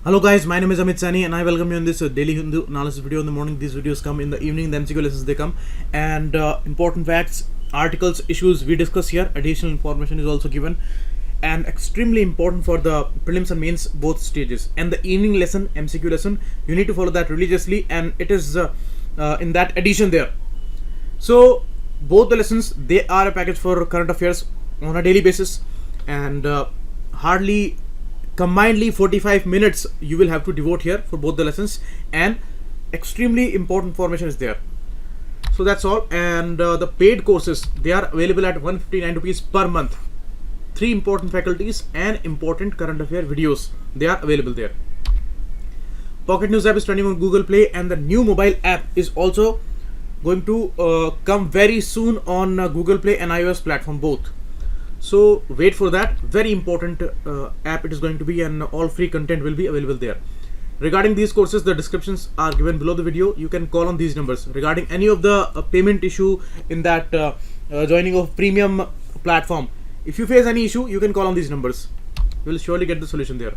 Hello guys, my name is Amit Sani and I welcome you in this daily Hindu analysis video in the morning. These videos come in the evening, the MCQ lessons they come, and important facts, articles, issues we discuss here. Additional information is also given and extremely important for the prelims and mains both stages. And the evening lesson, MCQ lesson, you need to follow that religiously, and it is in that edition there. So both the lessons, they are a package for current affairs on a daily basis, and hardly combinedly 45 minutes you will have to devote here for both the lessons, and extremely important information is there. So that's all. And the paid courses, they are available at 159 rupees per month. 3 important faculties and important current affair videos, they are available there. Pocket News app is running on Google Play, and the new mobile app is also going to come very soon on Google Play and iOS platform both. So wait for that. Very important app it is going to be, and all free content will be available there. Regarding these courses, the descriptions are given below the video. You can call on these numbers regarding any of the payment issue in that joining of premium platform. If you face any issue, you can call on these numbers. You will surely get the solution there.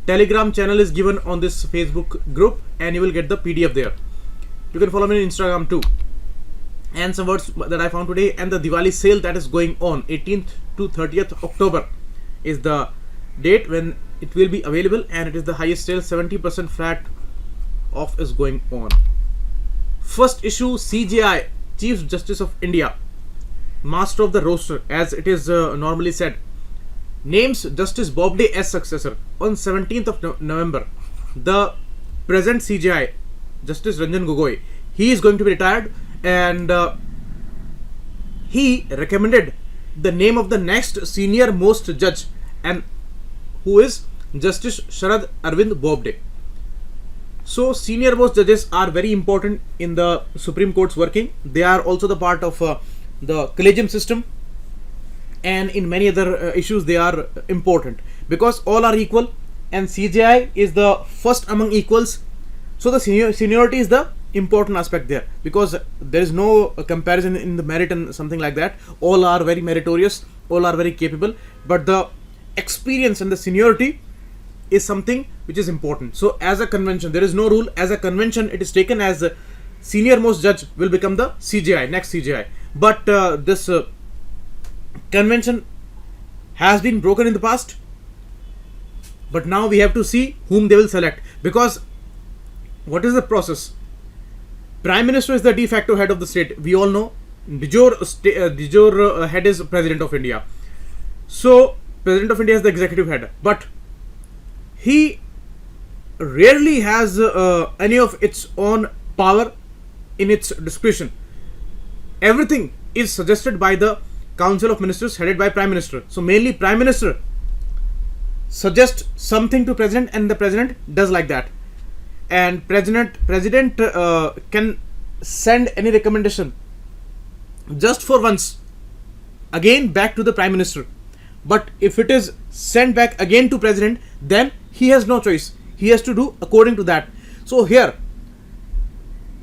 Telegram channel is given on this Facebook group, and you will get the PDF there. You can follow me on Instagram too. And some words that I found today, and the Diwali sale that is going on 18th to 30th October is the date when it will be available, and it is the highest sale. 70% flat off is going on. First issue, CJI, Chief Justice of India, master of the roster as it is normally said, names Justice Bobde as successor on 17th of November. The present CJI, Justice Ranjan Gogoi, he is going to be retired, and he recommended the name of the next senior most judge, and who is Justice Sharad Arvind Bobde. So senior most judges are very important in the Supreme Court's working. They are also the part of the collegium system, and in many other issues they are important because all are equal, and CJI is the first among equals. So the seniority is the important aspect there, because there is no comparison in the merit and something like that. All are very meritorious, all are very capable, but the experience and the seniority is something which is important. So as a convention, there is no rule. As a convention, it is taken as a senior most judge will become the CJI, next CJI. But this convention has been broken in the past, but now we have to see whom they will select, because what is the process? Prime Minister is the de facto head of the state. We all know de jure head is President of India. So President of India is the executive head, but he rarely has any of its own power in its discretion. Everything is suggested by the Council of Ministers headed by Prime Minister. So mainly Prime Minister suggests something to President, and the President does like that. And President can send any recommendation just for once again back to the Prime Minister. But if it is sent back again to President, then he has no choice. He has to do according to that. So here,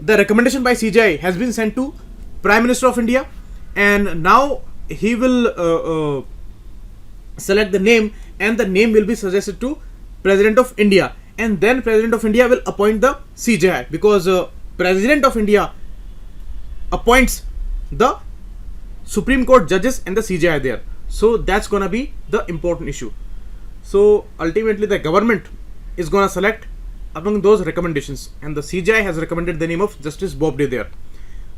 the recommendation by CJI has been sent to Prime Minister of India, and now he will select the name, and the name will be suggested to President of India, and then President of India will appoint the CJI, because President of India appoints the Supreme Court judges and the CJI there. So that's gonna be the important issue. So ultimately the government is gonna select among those recommendations, and the CJI has recommended the name of Justice Bobde there.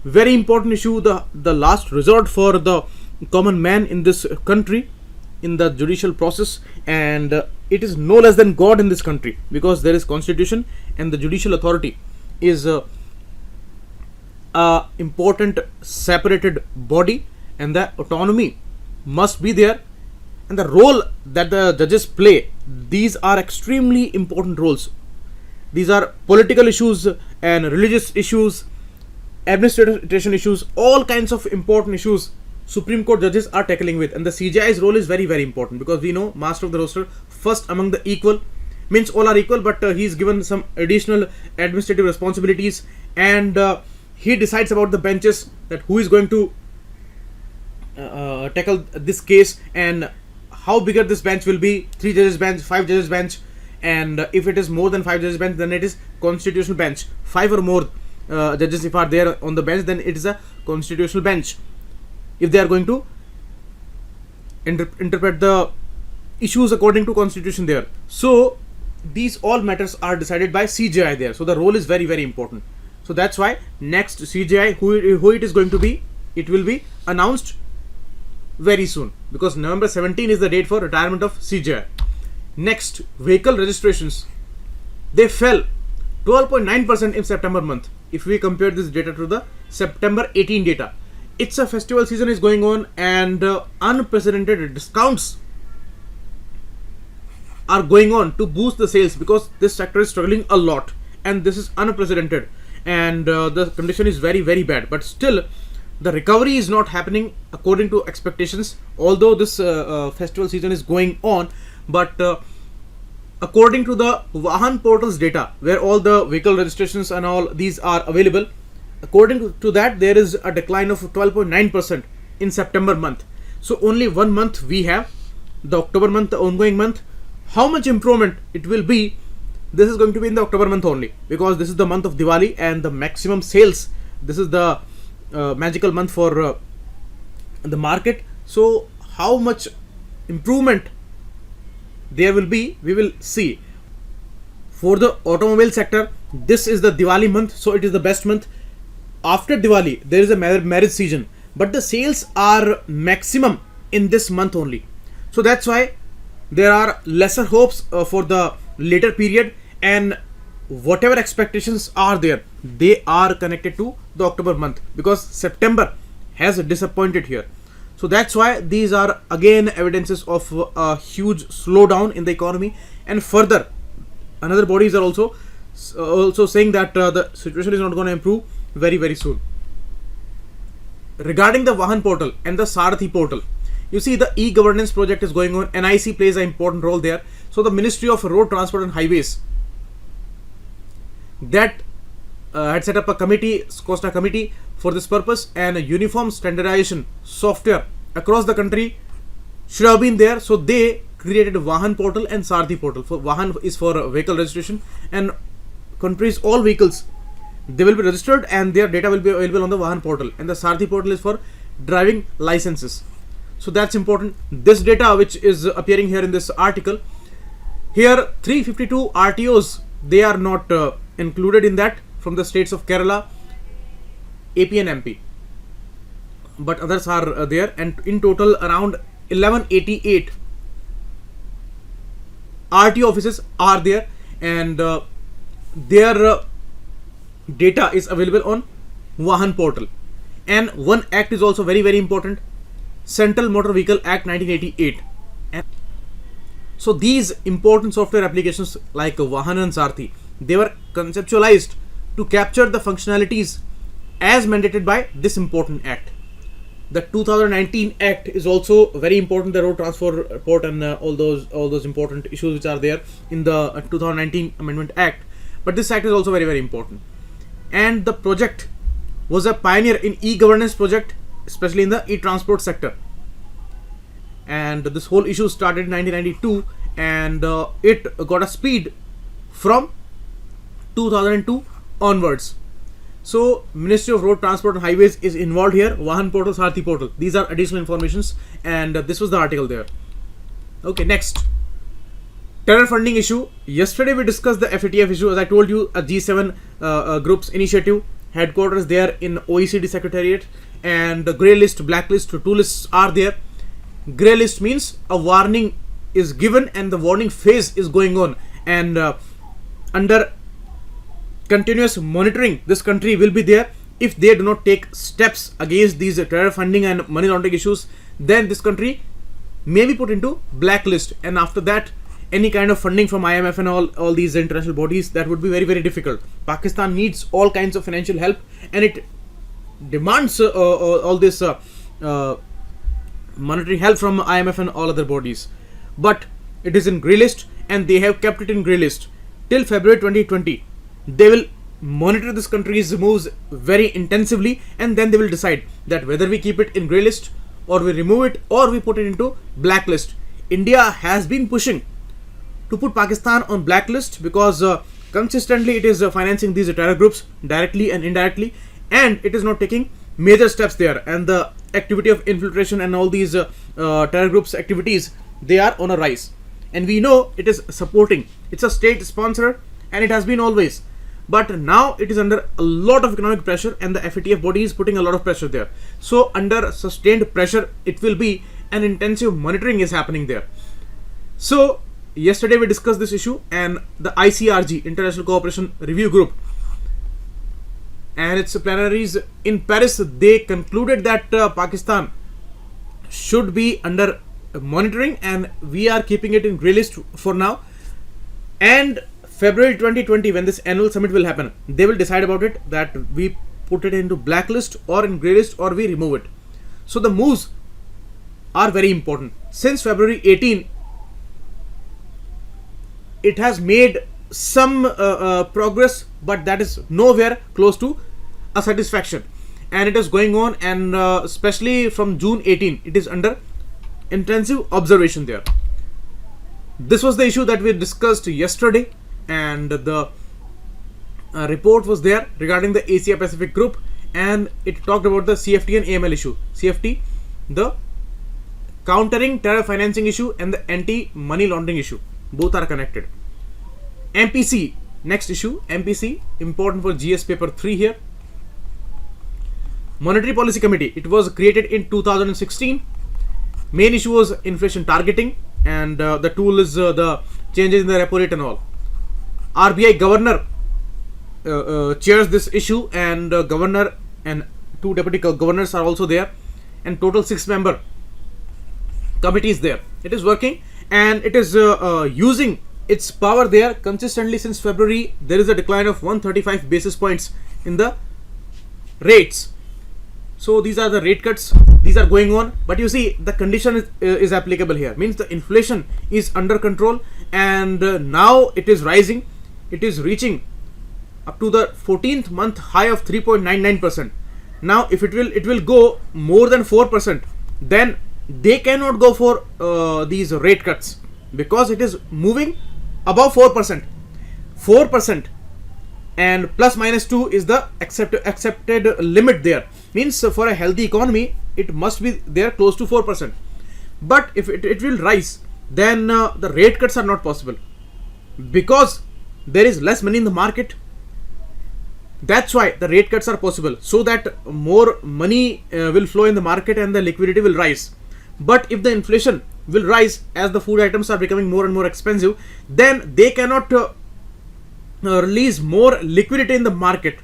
Very important issue, the last resort for the common man in this country in the judicial process, and it is no less than God in this country, because there is constitution, and the judicial authority is a important separated body, and the autonomy must be there, and the role that the judges play, these are extremely important roles. These are political issues and religious issues, administration issues, all kinds of important issues Supreme Court judges are tackling with, and the CJI's role is very, very important, because we know master of the roster, first among the equal, means all are equal, but he is given some additional administrative responsibilities, and he decides about the benches, that who is going to tackle this case, and how bigger this bench will be, 3 judges bench, 5 judges bench, and if it is more than 5 judges bench, then it is constitutional bench. 5 or more judges if are there on the bench, then it is a constitutional bench, if they are going to interpret the issues according to constitution there. So these all matters are decided by CJI there. So the role is very, very important. So that's why next CJI, who it is going to be, it will be announced very soon, because November 17 is the date for retirement of CJI. Next, vehicle registrations, they fell 12.9% in September month. If we compare this data to the September 18 data, it's a festival season is going on, and unprecedented discounts are going on to boost the sales, because this sector is struggling a lot, and this is unprecedented, and the condition is very, very bad. But still, the recovery is not happening according to expectations, although this festival season is going on. But according to the Vahan portal's data, where all the vehicle registrations and all these are available, according to that, there is a decline of 12.9% in September month. So only 1 month we have, the October month, the ongoing month. How much improvement it will be, this is going to be in the October month only, because this is the month of Diwali and the maximum sales. This is the magical month for the market. So how much improvement there will be, we will see. For the automobile sector, this is the Diwali month, so it is the best month. After Diwali, there is a marriage season, but the sales are maximum in this month only. So that's why there are lesser hopes for the later period, and whatever expectations are there, they are connected to the October month, because September has disappointed here. So that's why these are again evidences of a huge slowdown in the economy. And further, another bodies are also saying that the situation is not going to improve very, very soon. Regarding the Vahan portal and the Sarathi portal, you see the e-governance project is going on. NIC plays an important role there. So the Ministry of Road Transport and Highways, that had set up a committee, Costa committee, for this purpose, and a uniform standardization software across the country should have been there. So they created a Vahan portal and Sarathi portal. For Vahan is for vehicle registration, and countries, all vehicles, they will be registered and their data will be available on the Vahan portal, and the Sarathi portal is for driving licenses. So that's important. This data which is appearing here in this article, here 352 RTOs, they are not included in that, from the states of Kerala, AP and MP, but others are there, and in total around 1188 RTO offices are there, and their data is available on Vahan portal. And one act is also very, very important, Central Motor Vehicle Act 1988. And so these important software applications like Vahan and Sarathi, they were conceptualized to capture the functionalities as mandated by this important act. The 2019 act is also very important, the road transport and all those important issues which are there in the 2019 Amendment Act. But this act is also very, very important. And the project was a pioneer in e-governance project, especially in the e-transport sector. And this whole issue started in 1992, and it got a speed from 2002 onwards. So Ministry of Road Transport and Highways is involved here. Vahan portal, Sarathi portal, these are additional informations, and this was the article there. Okay, next, terror funding issue. Yesterday we discussed the FATF issue. As I told you, a G7 groups initiative, headquarters there in OECD Secretariat, and the grey list, blacklist, 2 lists are there. Grey list means a warning is given and the warning phase is going on, and under continuous monitoring, this country will be there. If they do not take steps against these terror funding and money laundering issues, then this country may be put into blacklist, and after that, any kind of funding from IMF and all these international bodies, that would be very, very difficult. Pakistan needs all kinds of financial help, and it demands all this monetary help from IMF and all other bodies. But it is in grey list, and they have kept it in grey list till February 2020. They will monitor this country's moves very intensively, and then they will decide that whether we keep it in grey list, or we remove it, or we put it into blacklist. India has been pushing to put Pakistan on blacklist because consistently it is financing these terror groups directly and indirectly, and it is not taking major steps there, and the activity of infiltration and all these terror groups activities, they are on a rise, and we know it is supporting, it's a state sponsor, and it has been always, but now it is under a lot of economic pressure, and the FATF body is putting a lot of pressure there. So under sustained pressure, it will be an intensive monitoring is happening there. So yesterday we discussed this issue, and the ICRG, International Cooperation Review Group, and its plenaries in Paris, they concluded that Pakistan should be under monitoring, and we are keeping it in grey list for now. And February 2020, when this annual summit will happen, they will decide about it, that we put it into blacklist or in grey list, or we remove it. So the moves are very important. Since February 18, it has made some progress, but that is nowhere close to a satisfaction, and it is going on, and especially from June 18, it is under intensive observation there. This was the issue that we discussed yesterday, and the report was there regarding the Asia Pacific group, and it talked about the CFT and AML issue. CFT, the countering terror financing issue, and the anti-money laundering issue. Both are connected. MPC, next issue. MPC, important for GS paper 3 here. Monetary Policy Committee, it was created in 2016. Main issue was inflation targeting, and the tool is the changes in the repo rate and all. RBI governor chairs this issue, and governor and 2 deputy governors are also there, and total 6-member committee is there. It is working, and it is using its power there consistently since February. There is a decline of 135 basis points in the rates. So these are the rate cuts, these are going on, but you see the condition is applicable here, means the inflation is under control, and now it is rising. It is reaching up to the 14th month high of 3.99%. Now if it will go more than 4%, then they cannot go for these rate cuts, because it is moving above 4%. 4% and plus minus 2 is the accepted limit there. Means for a healthy economy, it must be there close to 4%. But if it will rise, then the rate cuts are not possible, because there is less money in the market. That's why the rate cuts are possible, so that more money will flow in the market and the liquidity will rise. But if the inflation will rise as the food items are becoming more and more expensive, then they cannot release more liquidity in the market.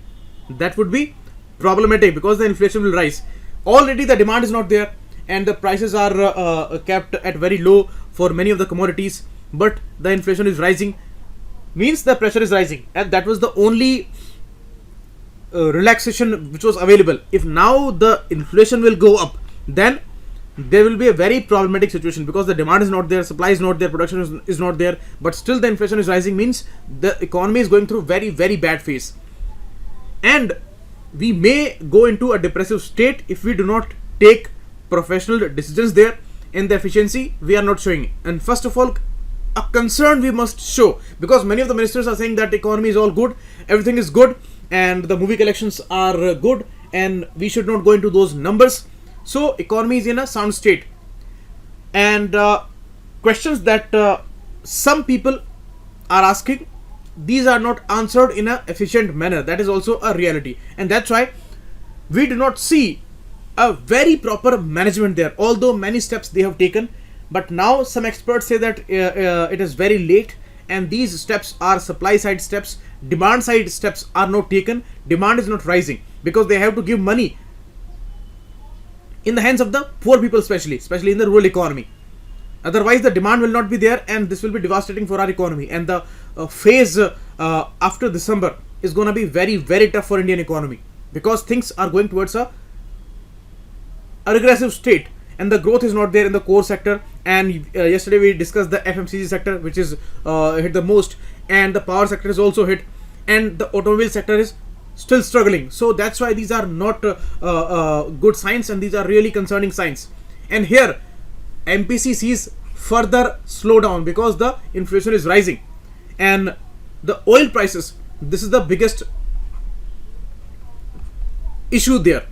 That would be problematic, because the inflation will rise. Already the demand is not there, and the prices are kept at very low for many of the commodities, but the inflation is rising, means the pressure is rising, and that was the only relaxation which was available. If now the inflation will go up, then there will be a very problematic situation, because the demand is not there, supply is not there, production is not there, but still the inflation is rising, means the economy is going through very, very bad phase, and we may go into a depressive state if we do not take professional decisions there, and the efficiency we are not showing. And first of all, a concern we must show, because many of the ministers are saying that economy is all good, everything is good, and the movie collections are good, and we should not go into those numbers. So economy is in a sound state, and questions that some people are asking, these are not answered in an efficient manner. That is also a reality, and that's why we do not see a very proper management there, although many steps they have taken. But now some experts say that it is very late, and these steps are supply side steps. Demand side steps are not taken. Demand is not rising, because they have to give money in the hands of the poor people, especially in the rural economy. Otherwise the demand will not be there, and this will be devastating for our economy, and the phase after December is going to be very, very tough for Indian economy, because things are going towards a regressive state, and the growth is not there in the core sector. And yesterday we discussed the FMCG sector, which is hit the most, and the power sector is also hit, and the automobile sector is still struggling. So that's why these are not good signs, and these are really concerning signs. And here MPC sees further slow down because the inflation is rising. And the oil prices, this is the biggest issue there.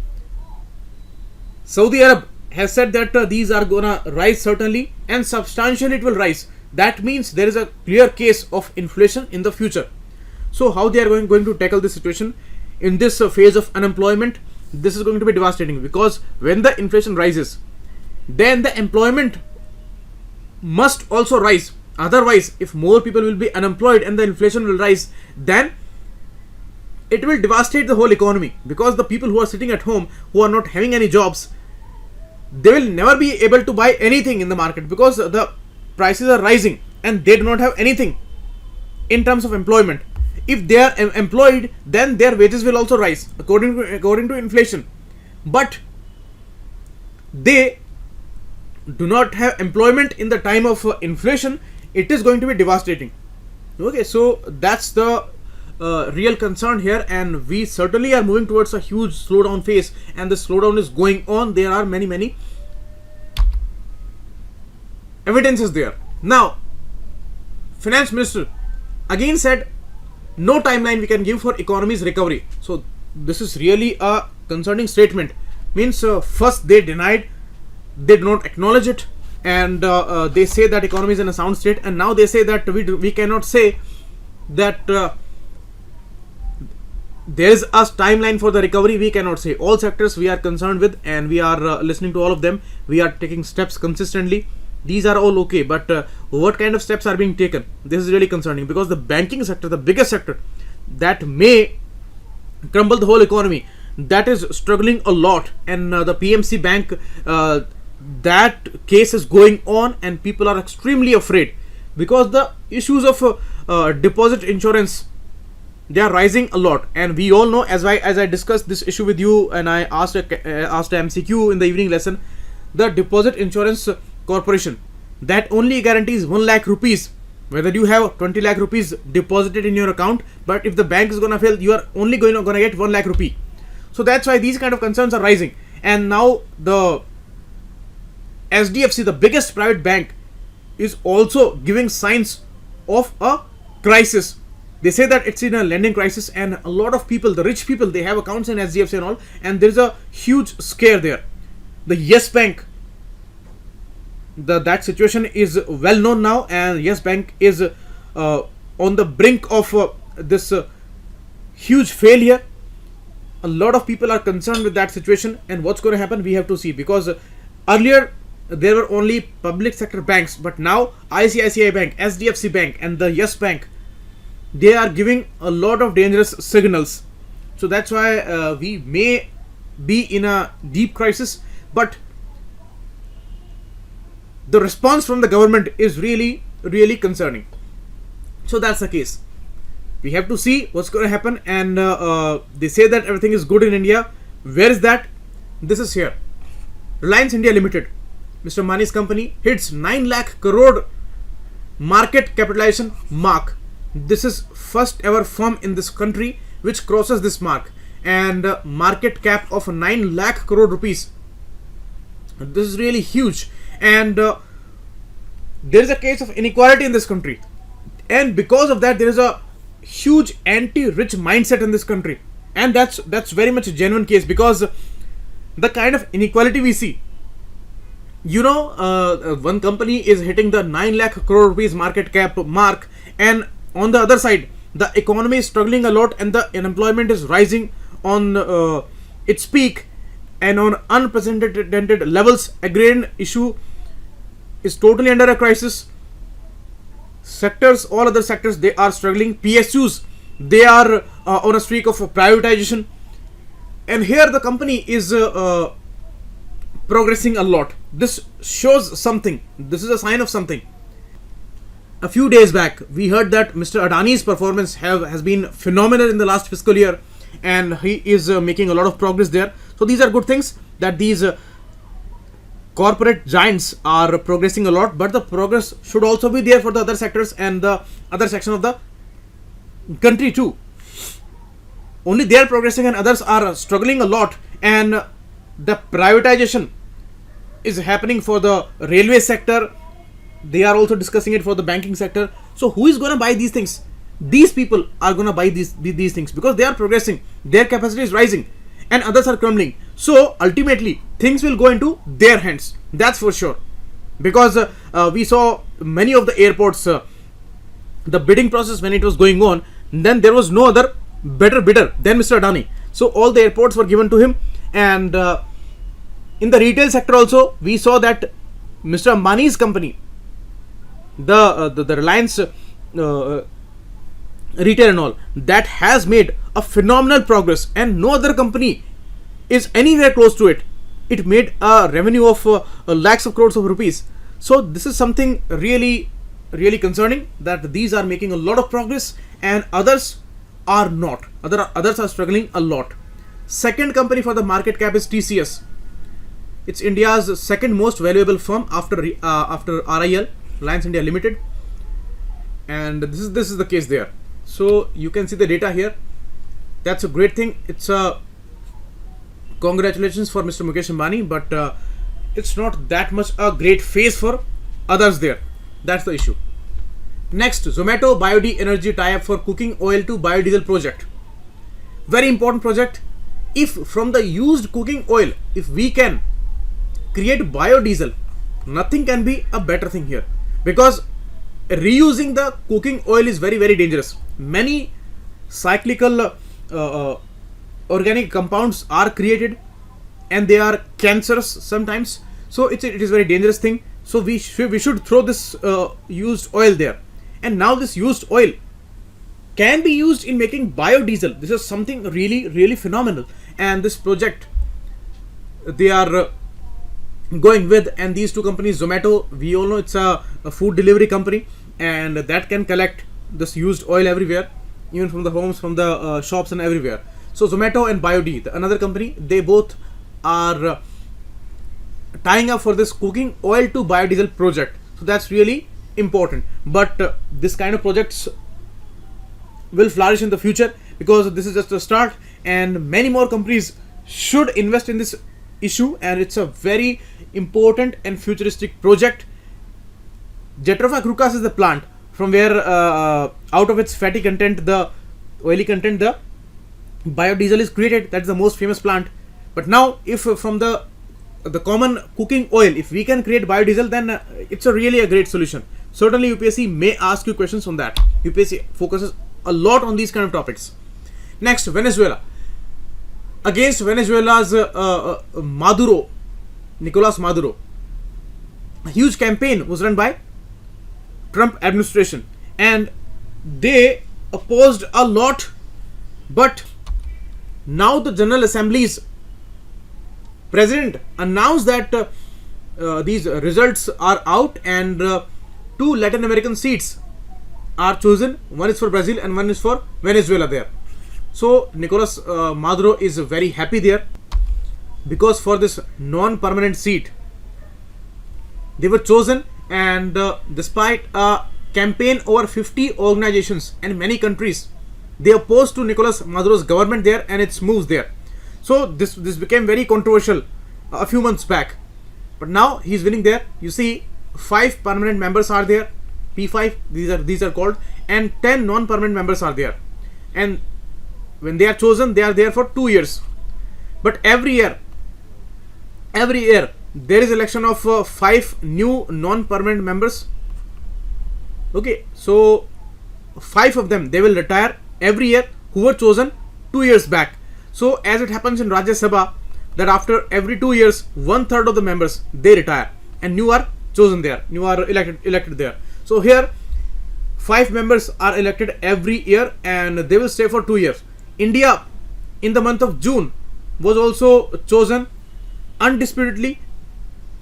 Saudi Arab has said that these are gonna rise certainly, and substantially it will rise. That means there is a clear case of inflation in the future. So how they are going to tackle this situation in this phase of unemployment? This is going to be devastating, because when the inflation rises, then the employment must also rise. Otherwise, if more people will be unemployed and the inflation will rise, then it will devastate the whole economy, because the people who are sitting at home, who are not having any jobs, they will never be able to buy anything in the market, because the prices are rising and they do not have anything in terms of employment. If they are employed, then their wages will also rise according to inflation. But they do not have employment in the time of inflation. It is going to be devastating. Okay, so that's the real concern here, and we certainly are moving towards a huge slowdown phase, and the slowdown is going on. There are many evidences there. Now, finance minister again said no timeline we can give for economy's recovery. So this is really a concerning statement. Means first they denied, they do not acknowledge it, and they say that economy is in a sound state, and now they say that we cannot say that there is a timeline for the recovery. We cannot say. All sectors we are concerned with, and we are listening to all of them. We are taking steps consistently. These are all okay, but what kind of steps are being taken? This is really concerning, because the banking sector, the biggest sector that may crumble the whole economy, that is struggling a lot. And the PMC Bank, that case is going on, and people are extremely afraid, because the issues of deposit insurance, they are rising a lot. And we all know, as I discussed this issue with you, and I asked a MCQ in the evening lesson, the deposit insurance corporation that only guarantees 1 lakh rupees, whether you have 20 lakh rupees deposited in your account, but if the bank is gonna fail, you are only gonna get 1 lakh rupee. So that's why these kind of concerns are rising. And now the SDFC, the biggest private bank, is also giving signs of a crisis. They say that it's in a lending crisis, and a lot of people, the rich people, they have accounts in SDFC and all, and there's a huge scare there. The Yes Bank, that situation is well known now, and Yes Bank is on the brink of this huge failure. A lot of people are concerned with that situation, and what's going to happen, we have to see, because earlier there were only public sector banks, but now ICICI Bank, SDFC Bank, and the Yes Bank, they are giving a lot of dangerous signals. So that's why we may be in a deep crisis, but the response from the government is really concerning. So that's the case. We have to see what's going to happen. And they say that everything is good in India. Where is that? This is here. Reliance India Limited, Mr. Mani's company, hits 9 lakh crore market capitalization mark. This is first ever firm in this country which crosses this mark, and market cap of 9 lakh crore rupees. This is really huge. And there is a case of inequality in this country, and because of that there is a huge anti-rich mindset in this country, and that's very much a genuine case, because the kind of inequality we see, one company is hitting the 9 lakh crore rupees market cap mark, and on the other side the economy is struggling a lot, and the unemployment is rising on its peak and on unprecedented levels. Agrarian issue is totally under a crisis. Sectors, all other sectors, they are struggling. PSUs, they are on a streak of privatization, and here the company is progressing a lot. This shows something. This is a sign of something. A few days back, we heard that Mr. Adani's performance has been phenomenal in the last fiscal year, and he is making a lot of progress there. So these are good things, that these corporate giants are progressing a lot, but the progress should also be there for the other sectors and the other section of the country too. Only they are progressing and others are struggling a lot, and the privatization is happening for the railway sector, they are also discussing it for the banking sector. So who is going to buy these things? These people are going to buy these things because they are progressing, their capacity is rising, and others are crumbling. So ultimately things will go into their hands, that's for sure. Because we saw many of the airports, the bidding process when it was going on, then there was no other better bidder than Mr. Adani. So all the airports were given to him. And in the retail sector also, we saw that Mr. Ambani's company, the Reliance retail and all, that has made a phenomenal progress, and no other company is anywhere close to it. It made a revenue of lakhs of crores of rupees. So this is something really concerning, that these are making a lot of progress and others are not. Others are struggling a lot. Second company for the market cap is TCS. It's India's second most valuable firm after RIL, Reliance India Limited, and this is the case there. So you can see the data here. That's a great thing. It's a congratulations for Mr. Mukesh Ambani, but it's not that much a great phase for others there. That's the issue. Next, Zomato Biodi Energy tie-up for cooking oil to biodiesel project. Very important project. If from the used cooking oil, if we can create biodiesel, nothing can be a better thing here, because reusing the cooking oil is very dangerous. Many cyclical organic compounds are created and they are cancerous sometimes. So it is very dangerous thing. So we should throw this used oil there. And now this used oil can be used in making biodiesel. This is something really phenomenal. And this project they are going with, and these two companies, Zomato, we all know it's a food delivery company, and that can collect this used oil everywhere, even from the homes, from the shops and everywhere. So Zomato and Biodi, another company, they both are tying up for this cooking oil to biodiesel project. So that's really important. But this kind of projects will flourish in the future, because this is just a start, and many more companies should invest in this issue, and it's a very important and futuristic project. Jatropha Crucas is the plant from where out of its fatty content, the oily content, the biodiesel is created. That's the most famous plant. But now if from the common cooking oil, if we can create biodiesel, then it's a really a great solution. Certainly UPSC may ask you questions on that. UPSC focuses a lot on these kind of topics. Next, Venezuela. Against Venezuela's Maduro, Nicolas Maduro, a huge campaign was run by Trump administration, and they opposed a lot. But now the General Assembly's president announced that these results are out, and two Latin American seats are chosen. One is for Brazil and one is for Venezuela there. So Nicolas Maduro is very happy there, because for this non-permanent seat they were chosen, and despite a campaign over 50 organizations and many countries, they opposed to Nicolas Maduro's government there and its moves there. So this became very controversial a few months back, but now he's winning there. You see, 5 permanent members are there, P5 these are called, and 10 non-permanent members are there, and when they are chosen, they are there for 2 years. But every year there is election of 5 new non-permanent members. Okay, so 5 of them, they will retire every year, who were chosen 2 years back. So as it happens in Rajya Sabha, that after every 2 years, 1/3 of the members, they retire and new are chosen there, new are elected there. So here 5 members are elected every year, and they will stay for 2 years. India in the month of June was also chosen undisputedly,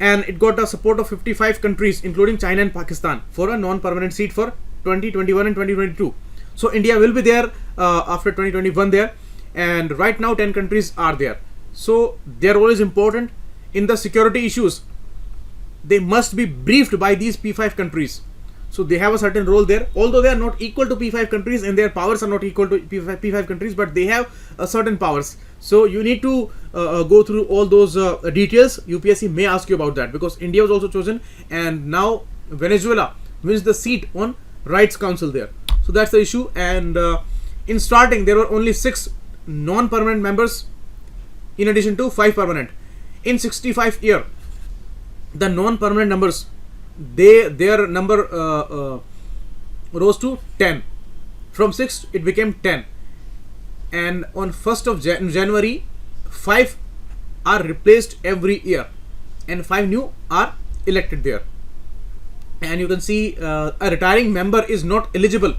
and it got the support of 55 countries including China and Pakistan for a non-permanent seat for 2021 and 2022. So India will be there after 2021 there, and right now 10 countries are there. So their role is important in the security issues. They must be briefed by these P5 countries. So they have a certain role there, although they are not equal to P5 countries and their powers are not equal to P5 countries, but they have certain powers. So you need to go through all those details. UPSC may ask you about that, because India was also chosen, and now Venezuela wins the seat on Rights Council there. So that's the issue. And in starting, there were only 6 non-permanent members in addition to 5 permanent. In 65 year, the non-permanent numbers, their number rose to 10. From 6 it became 10, and on 1st of January 5 are replaced every year, and 5 new are elected there. And you can see a retiring member is not eligible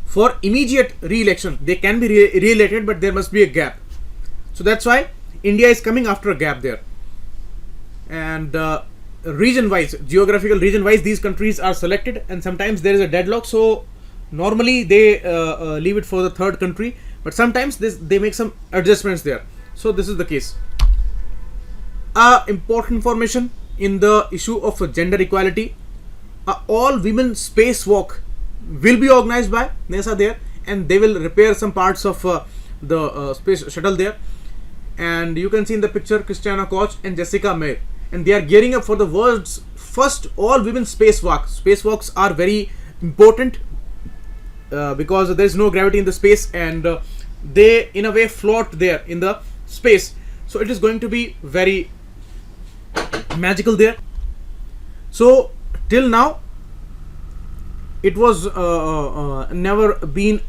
for immediate re-election. They can be re-elected, but there must be a gap. So that's why India is coming after a gap there. And region wise, geographical region wise, these countries are selected, and sometimes there is a deadlock. So normally they leave it for the third country, but sometimes they make some adjustments there. So this is the case. Important information in the issue of gender equality. All women spacewalk will be organized by NASA there, and they will repair some parts of the space shuttle there. And you can see in the picture Christiana Koch and Jessica Meir, and they are gearing up for the world's first all women spacewalk. Spacewalks are very important because there is no gravity in the space, and they in a way float there in the space. So it is going to be very magical there. So till now it was never been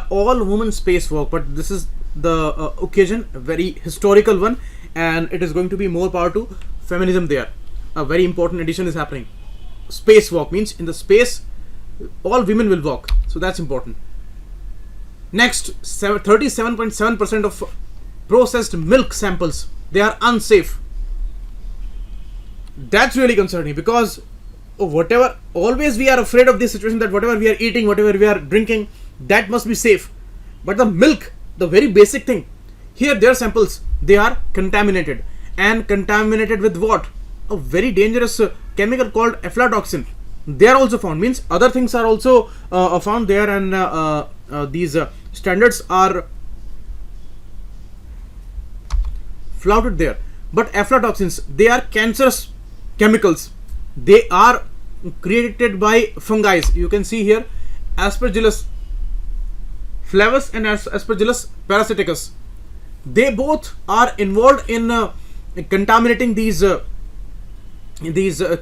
all women spacewalk, but this is the occasion, a very historical one, and it is going to be more power to feminism there. A very important addition is happening. Spacewalk means in the space all women will walk, so that's important. Next, 37.7% of processed milk samples, they are unsafe. That's really concerning, because whatever, always we are afraid of this situation, that whatever we are eating, whatever we are drinking, that must be safe. But the milk, the very basic thing, here their samples, they are contaminated. And contaminated with what? A very dangerous chemical called aflatoxin. They are also found, means other things are also found there, and these standards are flouted there. But aflatoxins, they are cancerous chemicals. They are created by fungi. You can see here Aspergillus flavus and Aspergillus parasiticus. They both are involved in contaminating these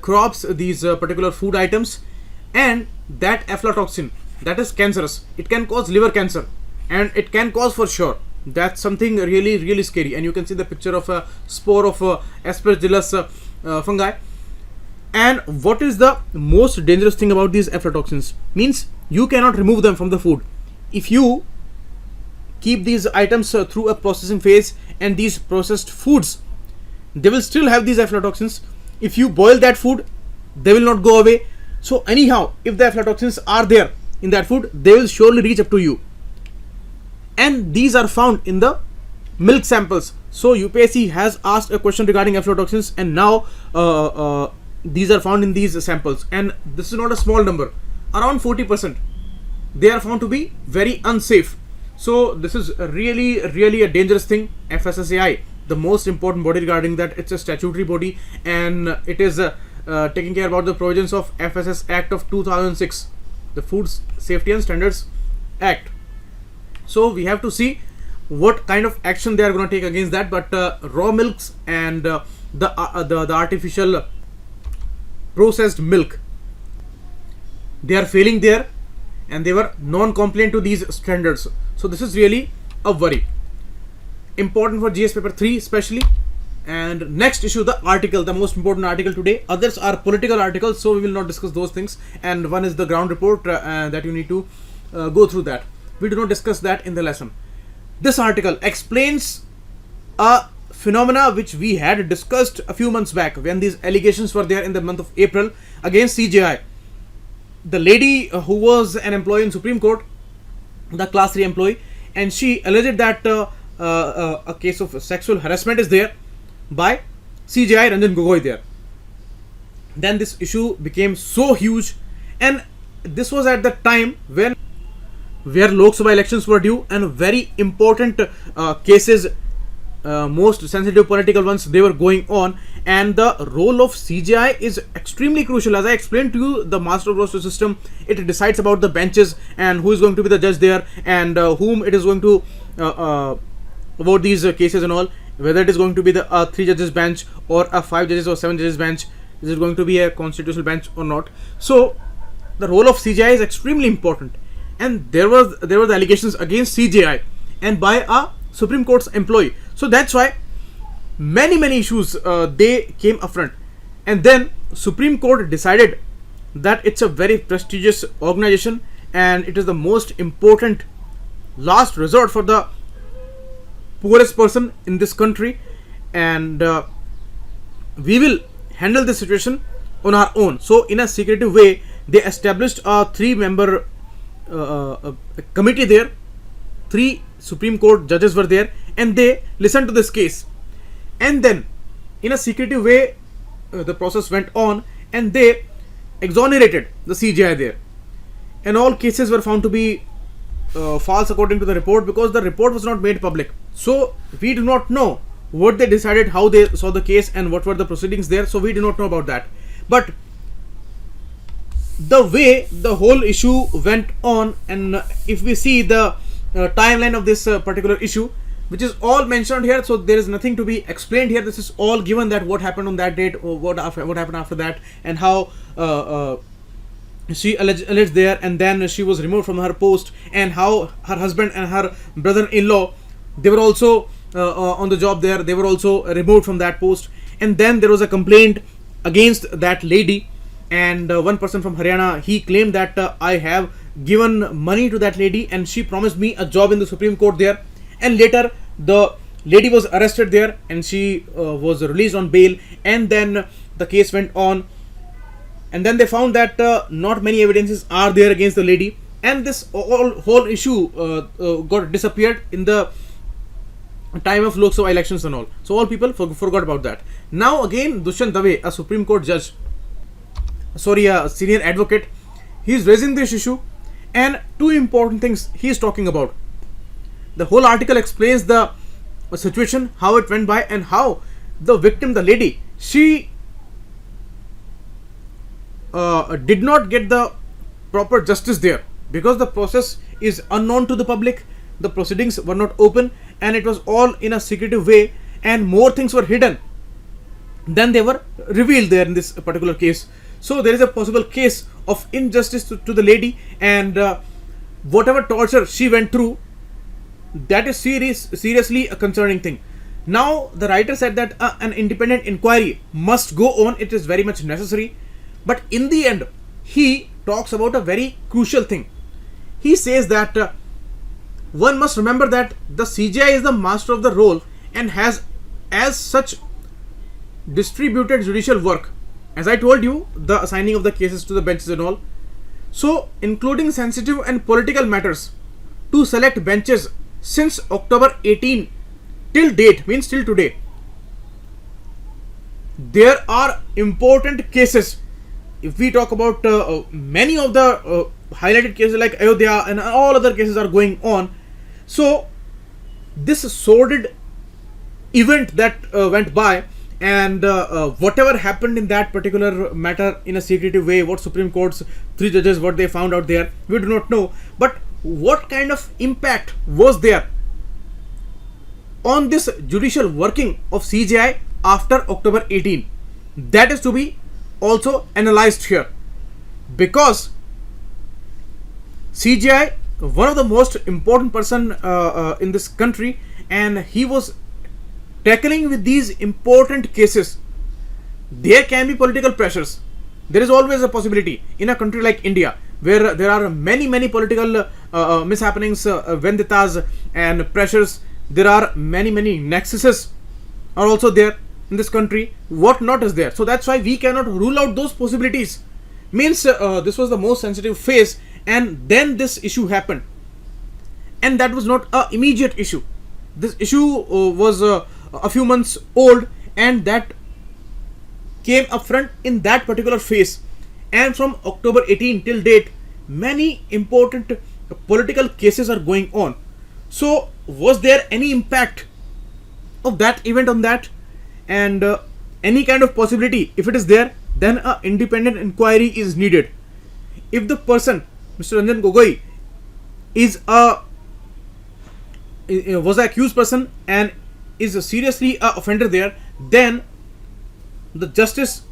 crops, these particular food items, and that aflatoxin, that is cancerous. It can cause liver cancer, and it can cause for sure. That's something really, really scary. And you can see the picture of a spore of Aspergillus fungi. And what is the most dangerous thing about these aflatoxins? Means you cannot remove them from the food. If you keep these items through a processing phase, and these processed foods, they will still have these aflatoxins. If you boil that food, they will not go away. So anyhow, if the aflatoxins are there in that food, they will surely reach up to you. And these are found in the milk samples. So UPSC has asked a question regarding aflatoxins, and now these are found in these samples. And this is not a small number. Around 40%. They are found to be very unsafe. So this is really, really a dangerous thing. FSSAI, the most important body regarding that, it's a statutory body, and it is taking care about the provisions of FSS Act of 2006, the Food Safety and Standards Act. So we have to see what kind of action they are going to take against that. But raw milks and the artificial processed milk, they are failing there, and they were non-compliant to these standards. So this is really a worry. Important for GS paper 3 especially. And next issue, the article, the most important article today. Others are political articles, so we will not discuss those things. And one is the ground report that you need to go through that. We do not discuss that in the lesson. This article explains a phenomena which we had discussed a few months back, when these allegations were there in the month of April against CJI. The lady who was an employee in Supreme Court, the class 3 employee, and she alleged that a case of sexual harassment is there by CJI Ranjan Gogoi there. Then this issue became so huge, and this was at the time where Lok Sabha elections were due, and very important cases most sensitive political ones, they were going on. And the role of CJI is extremely crucial. As I explained to you, the master roster system, it decides about the benches and who is going to be the judge there, and whom it is going to about these cases and all, whether it is going to be the 3 judges bench or a 5 judges or 7 judges bench, is it going to be a constitutional bench or not. So the role of CJI is extremely important, and there were the allegations against CJI and by a Supreme Court's employee. So that's why many issues they came up front, and then Supreme Court decided that it's a very prestigious organization and it is the most important last resort for the poorest person in this country, and we will handle this situation on our own. So in a secretive way, they established a 3-member committee there. 3 Supreme Court judges were there, and they listened to this case. And then in a secretive way, the process went on, and they exonerated the CJI there, and all cases were found to be false according to the report, because the report was not made public. So we do not know what they decided, how they saw the case, and what were the proceedings there. So we do not know about that. But the way the whole issue went on, and if we see the timeline of this particular issue, which is all mentioned here, so there is nothing to be explained here. This is all given, that what happened on that date, or what happened after that, and how she alleged there, and then she was removed from her post, and how her husband and her brother-in-law, they were also on the job there, they were also removed from that post. And then there was a complaint against that lady, and one person from Haryana, he claimed that I have given money to that lady and she promised me a job in the Supreme Court there. And later the lady was arrested there, and she was released on bail, and then the case went on, and then they found that not many evidences are there against the lady, and this whole issue got disappeared in the time of Lok Sabha elections and all. So all people forgot about that. Now again, Dushyant Dave, a Supreme Court judge, a senior advocate, he is raising this issue, and 2 important things he is talking about. The whole article explains the situation, how it went by, and how the victim, the lady, she did not get the proper justice there, because the process is unknown to the public, the proceedings were not open, and it was all in a secretive way, and more things were hidden than they were revealed there in this particular case. So there is a possible case of injustice to the lady, and whatever torture she went through, that is seriously a concerning thing. Now the writer said that an independent inquiry must go on, it is very much necessary. But in the end, he talks about a very crucial thing. He says that one must remember that the CJI is the master of the role and has as such distributed judicial work. As I told you, the assigning of the cases to the benches and all, so including sensitive and political matters, to select benches since October 18 till date, means till today. There are important cases. If we talk about many of the highlighted cases like Ayodhya and all other cases are going on. So this sordid event that went by, and whatever happened in that particular matter in a secretive way, what Supreme Court's 3 judges, what they found out there, we do not know. But what kind of impact was there on this judicial working of CJI after October 18? That is to be also analyzed here, because CJI, one of the most important person in this country, and he was tackling with these important cases. There can be political pressures. There is always a possibility in a country like India, where there are many political mishappenings, vendettas and pressures. There are many nexuses are also there in this country. What not is there? So that's why we cannot rule out those possibilities. Means this was the most sensitive phase, and then this issue happened, and that was not a immediate issue. This issue was a few months old, and that came up front in that particular phase. And from October 18 till date, many important political cases are going on. So was there any impact of that event on that, and any kind of possibility if it is there, then a independent inquiry is needed. If the person, Mr. Ranjan Gogoi, is a was an accused person and is seriously a offender there, then the justice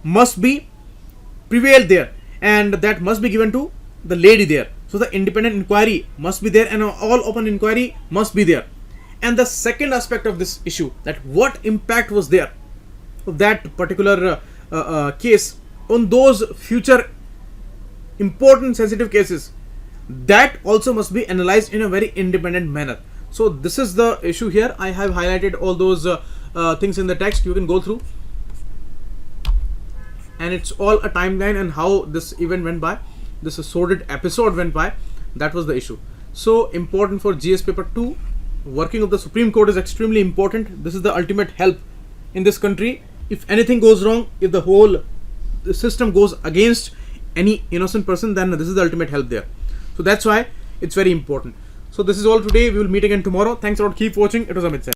must be prevailed there, and that must be given to the lady there. So the independent inquiry must be there, and all open inquiry must be there. And the second aspect of this issue, that what impact was there of that particular case on those future important sensitive cases, that also must be analyzed in a very independent manner. So this is the issue here. I have highlighted all those things in the text. You can go through, and it's all a timeline and how this event went by, this sordid episode went by. That was the issue. So important for GS paper 2. Working of the Supreme Court is extremely important. This is the ultimate help in this country. If anything goes wrong, if the whole system goes against any innocent person, then this is the ultimate help there. So that's why it's very important. So this is all today. We will meet again tomorrow. Thanks a lot. Keep watching. It was Amit Sen.